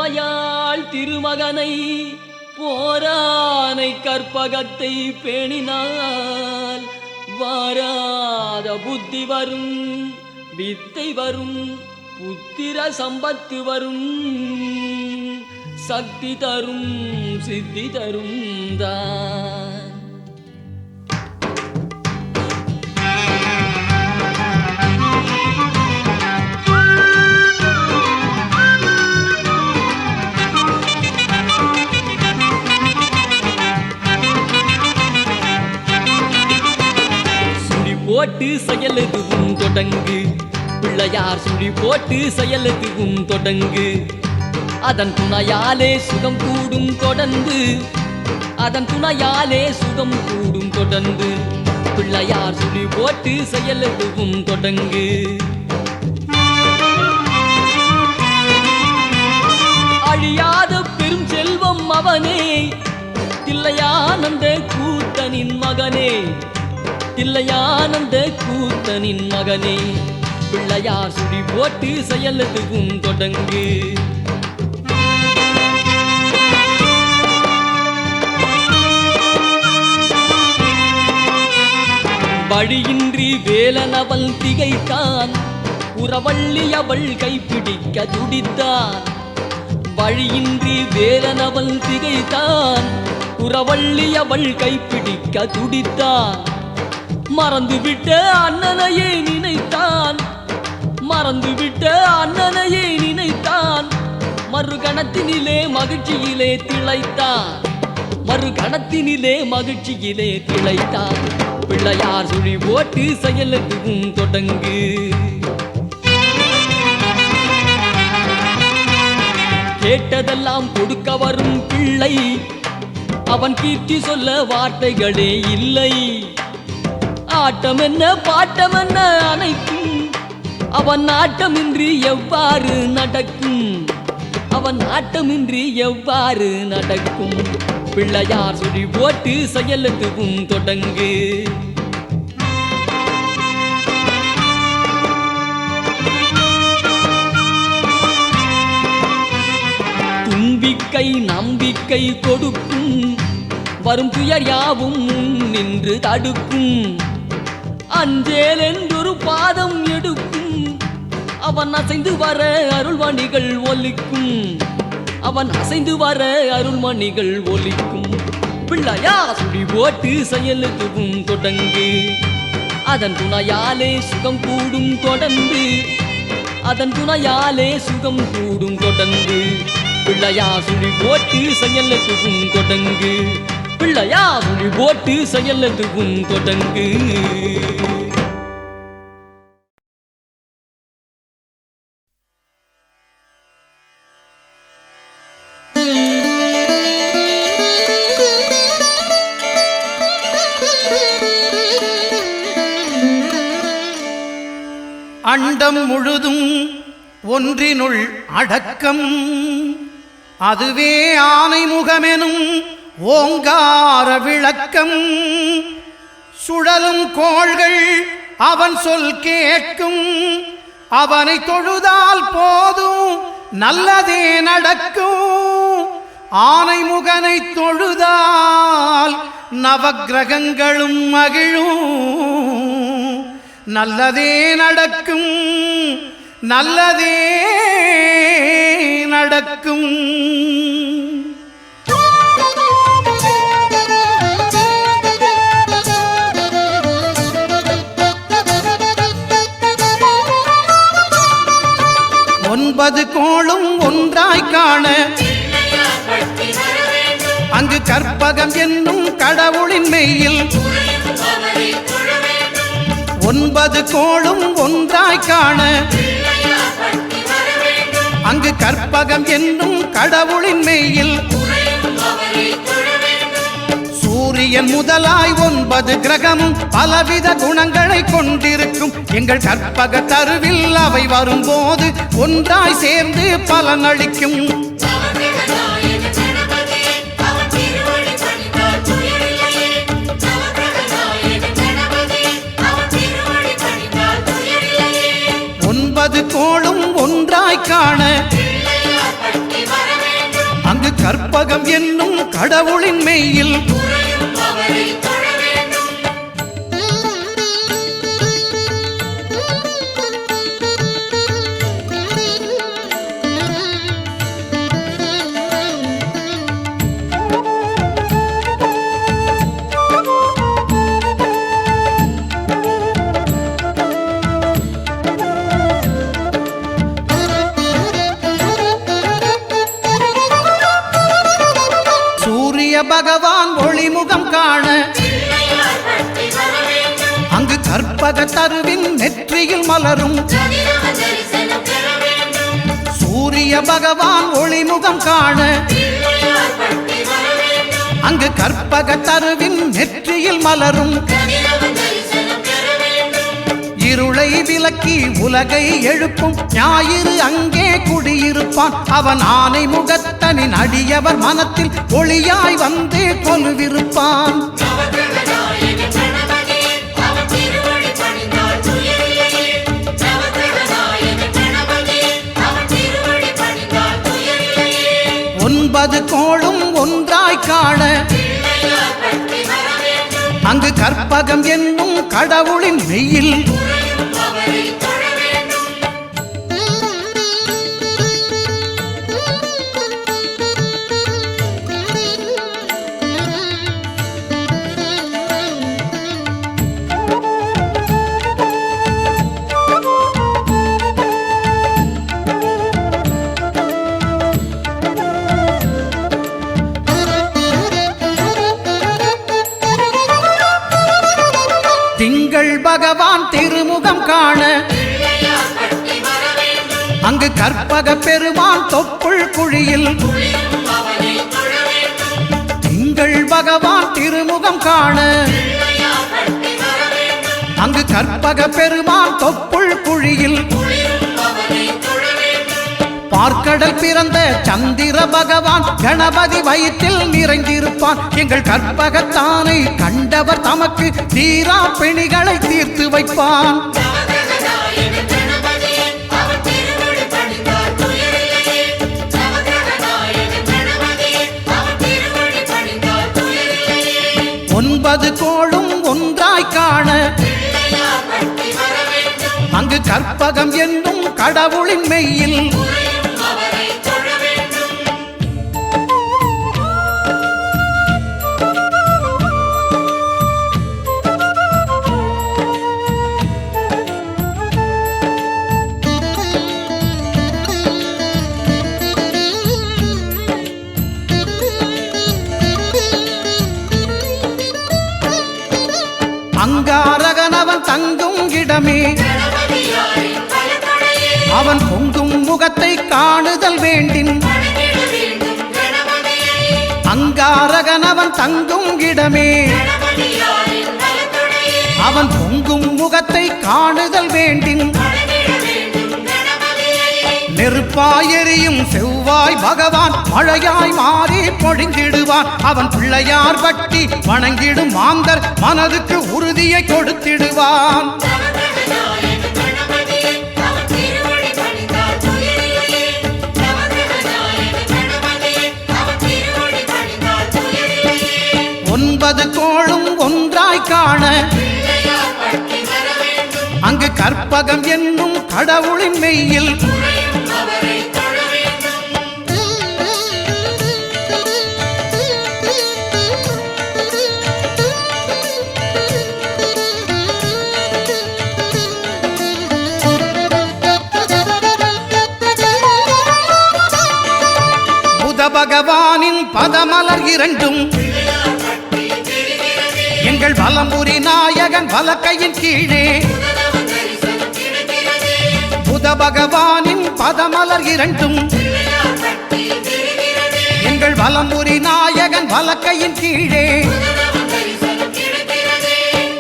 துணையாள் திருமகனை போரானை கற்பகத்தை பேணினால் வாராத புத்தி வரும், வித்தை வரும், புத்திர சம்பத்து வரும், சக்தி தரும், சித்தி தரும் தான். போட்டு செயலுதுவும் தொடங்கு பிள்ளையார் சுழி போட்டு செயலுதுவும் தொடங்கு. அதன் துணையாலே சுகம் கூடும் தொடர்ந்து, அதன் துணையாலே சுகம் கூடும் தொடர்ந்து. பிள்ளையார் சுழி போட்டு செயலுதுவும் தொடங்கு. அழியாத பெரும் செல்வம் அவனே, தில்லையானந்த கூத்தனின் மகனே, தில்லையானந்த கூத்தனின் மகனே. பிள்ளையார் சுழி போட்டு செயலுதுவும் தொடங்கு. வழியின்றி வேலனவள் திகைத்தான், உறவள்ளி அவள் கைப்பிடிக்க துடித்தான். வழியின்றி வேலனவள் திகைத்தான், உறவள்ளி அவள் கைப்பிடிக்க துடித்தான். மறந்துவிட்ட அண்ணனையே நினைத்தான், மறந்துவிட்ட அண்ணனையே நினைத்தான். மறுகணத்தினிலே மகிழ்ச்சியிலே திளைத்தான், மறுகணத்தினிலே மகிழ்ச்சியிலே திளைத்தான். பிள்ளையார் சுழி போட்டு செயலுதுவும் தொடங்கு. கேட்டதெல்லாம் கொடுக்க வரும் பிள்ளை, அவன் கீர்த்தி சொல்ல வார்த்தைகளே இல்லை. ஆட்டம் என்ன பாட்டம் என்ன அனைத்தும் அவன் ஆட்டமின்றி எவ்வாறு நடக்கும், அவன் ஆட்டமின்றி எவ்வாறு நடக்கும். பிள்ளையார் சுழி போட்டு செயலுதுவும் தொடங்கு. தும்பிக்கை நம்பிக்கை கொடுக்கும், வரும் துயர் யாவும் நின்று தடுக்கும். அஞ்சேல் என்றொரு பாதம் எடுக்கும், அவன் அசைந்து வர அருள்மணிகள் ஒலிக்கும், அவன் அசைந்து வர அருள்மணிகள் ஒலிக்கும். பிள்ளையார் சுழி போட்டு செயலுதுவும் தொடங்கு. அதன் துணையாலே சுகம் கூடும் தொடர்ந்து, அதன் துணையாலே சுகம் கூடும் தொடர்ந்து. பிள்ளையார் சுழி போட்டு செயலுதுவும் தொடங்கு. பிள்ளையார் சுழி போட்டு செயலுதுவும் தொடங்கு. அண்டம் முழுதும் ஒன்றினுள் அடக்கம், அதுவே ஆனை முகமெனும் ஓங்கார விளக்கம். சுழலும் கோள்கள் அவன் சொல் கேட்கும், அவனை தொழுதால் போதும் நல்லதே நடக்கும். ஆனை முகனை தொழுதால் நவக்கிரகங்களும் மகிழும். நல்லதே நடக்கும், நல்லதே நடக்கும். ஒன்பது கோளும் ஒன்றாய் காண அங்கு கற்பகம் என்னும் கடவுளின் மெய்யில். ஒன்பது கோளும் ஒன்றாய் காண அங்கு கற்பகம் என்னும் கடவுளின் மெய்யில். சூரியன் முதலாய் 9 கிரகமும் பலவித குணங்களை கொண்டிருக்கும். எங்கள் கற்பக தருவில் அவை வரும்போது ஒன்றாய் சேர்ந்து பலனளிக்கும். கோளும் ஒன்றாய் காண கற்பகம் என்னும் கடவுளின் மெய்யில் பகவான் ஒளிமுகம் காண அங்கு கற்பக தருவின் நெற்றியில் மலரும் சூரிய பகவான் ஒளிமுகம் காண அங்கு கற்பக தருவின் நெற்றியில் மலரும் இருளை விலக்கி உலகை எழுப்பும் ஞாயிறு அங்கே குடியிருப்பான் அவன் ஆனை முகத்தனின் அடியவர் மனத்தில் ஒளியாய் வந்து கொலுவிருப்பான் ஒன்பது கோளும் ஒன்றாய் காண அங்கு கற்பகம் என்னும் கடவுளின் மெய்யில் திங்கள் பகவான் திருமுகம் காண அங்கு கற்பக பெருமான் தொப்புள் குழியில் திங்கள் பகவான் திருமுகம் காண அங்கு கற்பக பெருமான் தொப்புள் குழியில் பார்க்கடல் பிறந்த சந்திர பகவான் கணபதி வயிற்றில் நிறைந்திருப்பான் எங்கள் கற்பகத்தானை கண்டவர் தமக்கு தீரா பிணிகளை தீர்த்து வைப்பான் ஒன்பது கோளும் ஒன்றாய் காண அங்கு கற்பகம் என்னும் கடவுளின் மெய்யில் அங்காரகனவன் தங்கும் இடமே அவன் பொங்கும் முகத்தை காணுதல் வேண்டின் அங்காரகனவன் தங்கும் இடமே அவன் பொங்கும் முகத்தை காணுதல் வேண்டின் நெருப்பாய் எரியும் செவ்வாய் பகவான் மழையாய் மாறி பொழிந்திடுவான் அவன் பிள்ளையார் பட்டி வணங்கிடும் மாந்தர் மனதுக்கு உறுதியை கொடுத்திடுவான் ஒன்பது கோளும் ஒன்றாய் காண அங்கு கற்பகம் என்னும் கடவுளின் மெய்யில் புத பகவானின் பதமலர் இரண்டும் எங்கள் வலம்புரி நாயகன் வலக்கையின் கீழே புத பகவானின் பதமலர் இரண்டும் எங்கள் வலம்புரி நாயகன் வலக்கையின் கீழே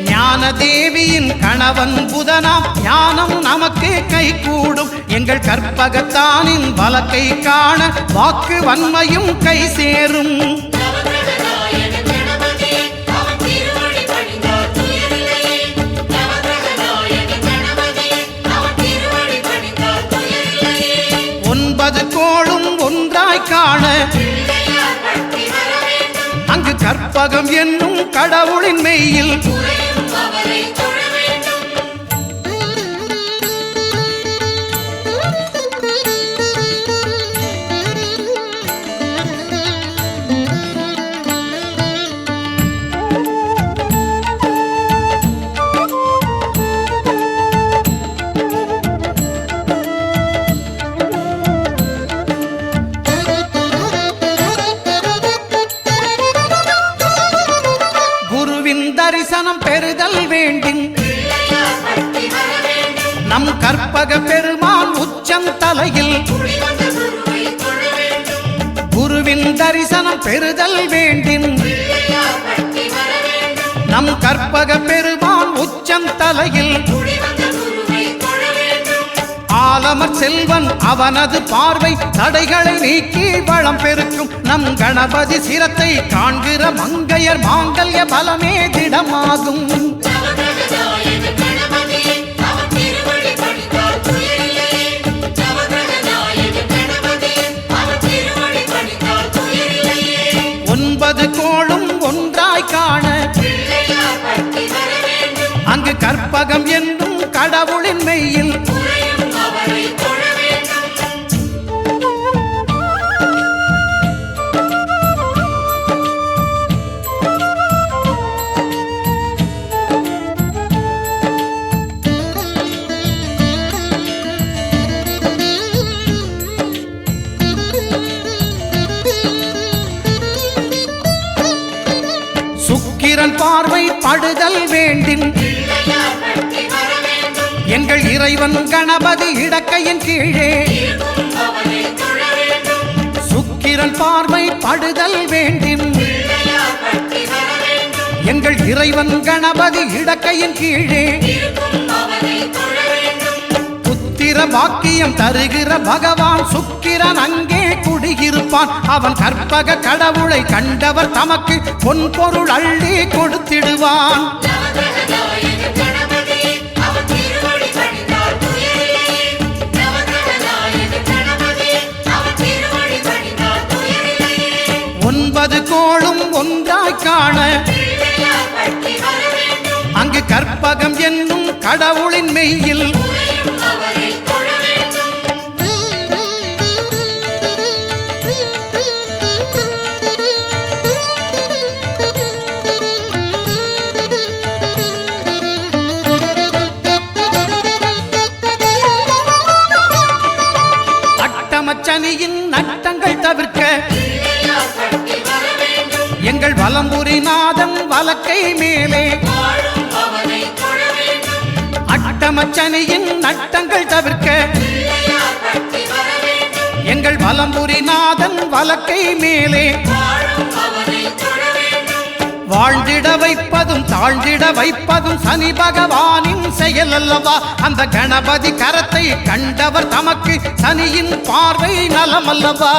ஞான தேவியின் கணவன் புதனாம் ஞானம் நமக்கு கை கூடும் எங்கள் கற்பகத்தானின் வலக்கை காண வாக்கு வன்மையும் கை சேரும் ஒன்பது கோளும் ஒன்றாய் காண கற்பகம் என்னும் கடவுளின் மெய்யில் தரிசனம் பெறுதல் வேண்டும் நம் கற்பக பெருமான் உச்சந்தலையில் குருவின் தரிசனம் பெறுதல் வேண்டும் நம் கற்பக பெருமான் உச்சந்தலையில் ஆலமர் செல்வன் அவனது பார்வை தடைகளை நீக்கி வளம் பெருக்கும் நம் கணபதி சிரத்தை காண்கிற மங்கையர் மாங்கல்ய பலமே திடமாகும் ஒன்பது கோளும் ஒன்றாய் காண அங்கு கற்பகம் என்னும் கடவுளின் மெய்யில் சுக்கிரன் பார்வை படுதல் வேண்டும் எங்கள் இறைவன் கணபதி இடக்கையின் கீழே சுக்கிரன் பார்வை படுதல் வேண்டும் எங்கள் இறைவன் கணபதி இடக்கையின் கீழே புத்திர பாக்கியம் தருகிற பகவான் சுக்கிரன் அங்கே குடியிருப்பான் அவன் கற்பக கடவுளை கண்டவர் தமக்கு பொன் பொருள் அள்ளி கொடுத்திடுவான் ஒன்பது கோளும் ஒன்றாய் காண அங்கு கற்பகம் என்னும் கடவுளின் மெய்யில் அட்டமச்சனியின் நட்டங்கள் தவிர்க்க எங்கள் வலம்புரிநாதன் வலக்கை மேலே அட்டமச்சனியின் நட்டங்கள் தவிர்க்க எங்கள் வலம்புரிநாதன் வலக்கை மேலே வாழ்ந்திட வைப்பதும் தாழ்ந்திட வைப்பதும் சனி பகவானின் செயல் அல்லவா அந்த கணபதி கரத்தை கண்டவர் தமக்கு சனியின் பார்வை நலமல்லவா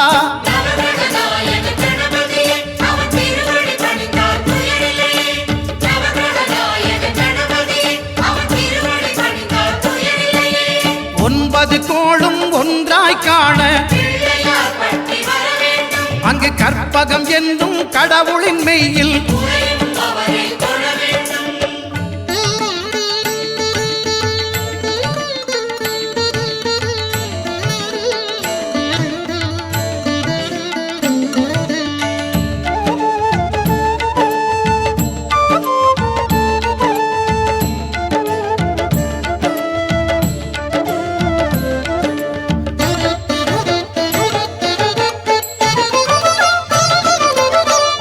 ஒன்பது கோளும் ஒன்றாய் காண அங்கு கற்பகம் என்னும் கடவுளின் மெய்யில்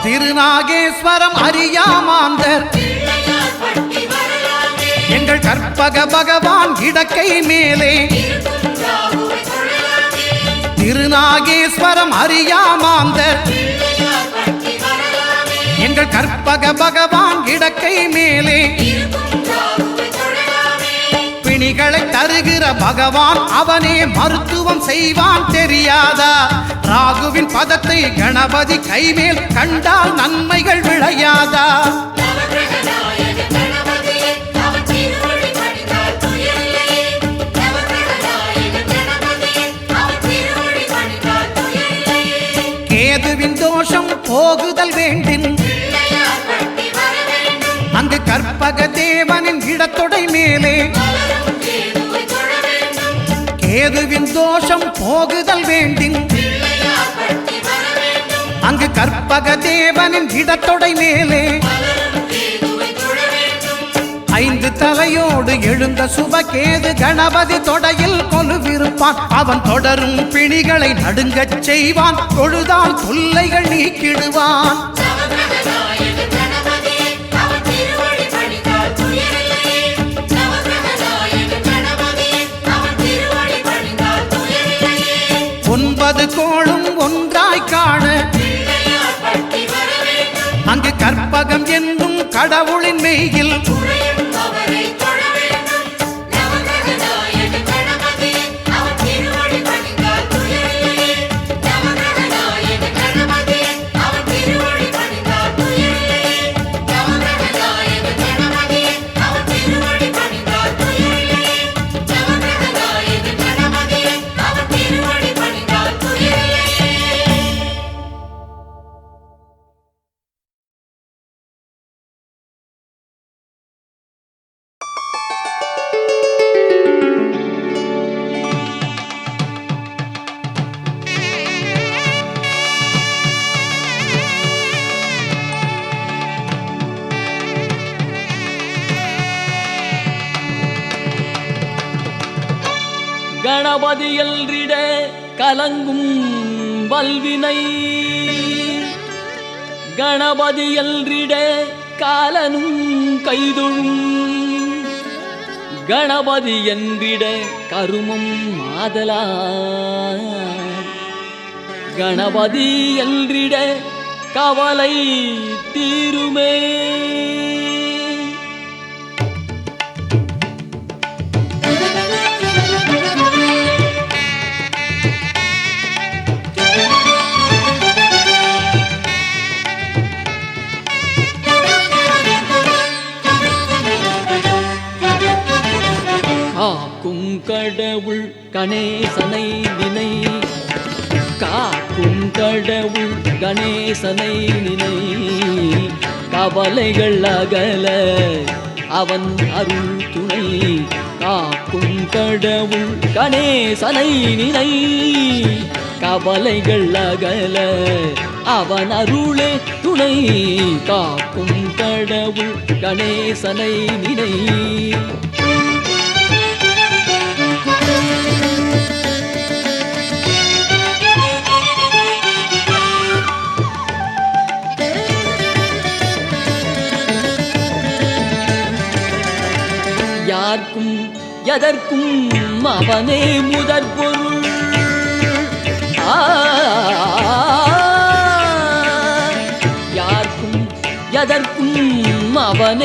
திருநாகேஸ்வரம் அறியாமாந்தர் எங்கள் கற்பக பகவான் இடக்கை மேலே திருநாகேஸ்வரம் அறியாமாந்தர் எங்கள் கற்பக பகவான் இடக்கை மேலே பிணிகளை தருகிற பகவான் அவனே மருத்துவம் செய்வான் தெரியாதா ராகுவின் பதத்தை கணபதி கைமேல் கண்டால் நன்மைகள் விளையாதா கேதுவின் தோஷம் போகுதல் வேண்டின் கற்பக தேவனின் இடத்தொடை மேலே கேதுவின் தோஷம் போகுதல் வேண்டின் அங்கு கற்பக தேவனின் இடத்தொடை மேலே 5 தலையோடு எழுந்த சுபகேது கணபதி தொடையில் கொலுவிருப்பான். அவன் தொடரும் பிணிகளை நடுங்கச் செய்வான். தொழுதால் தொல்லைகள் நீக்கிடுவான். ஒன்பது கோளும் ஒன்றாய் காண அங்கு கற்பகம் என்னும் கடவுளின் மெய்யில் கணபதி எல்றிட கலங்கும் வல்வினை கணபதி எல்றிட காலனும் கைதொழும் கணபதி என்றிட கருமம் மாதலார் கணபதி எல்றிட கவலை தீருமே. காக்கும் கடவுள் கணேசனை நினை காக்கும் கடவுள் கணேசனை நினை கவலைகள் அகல அவன் அருள் துணை காக்கும் கடவுள் கணேசனை நினை கவலைகள் அகல அவன் அருளே துணை காக்கும் கடவுள் கணேசனை நினை. யார்க்கும் எதற்கும் அவனே முதற்பொருள் யார்க்கும் எதற்கும் அவனே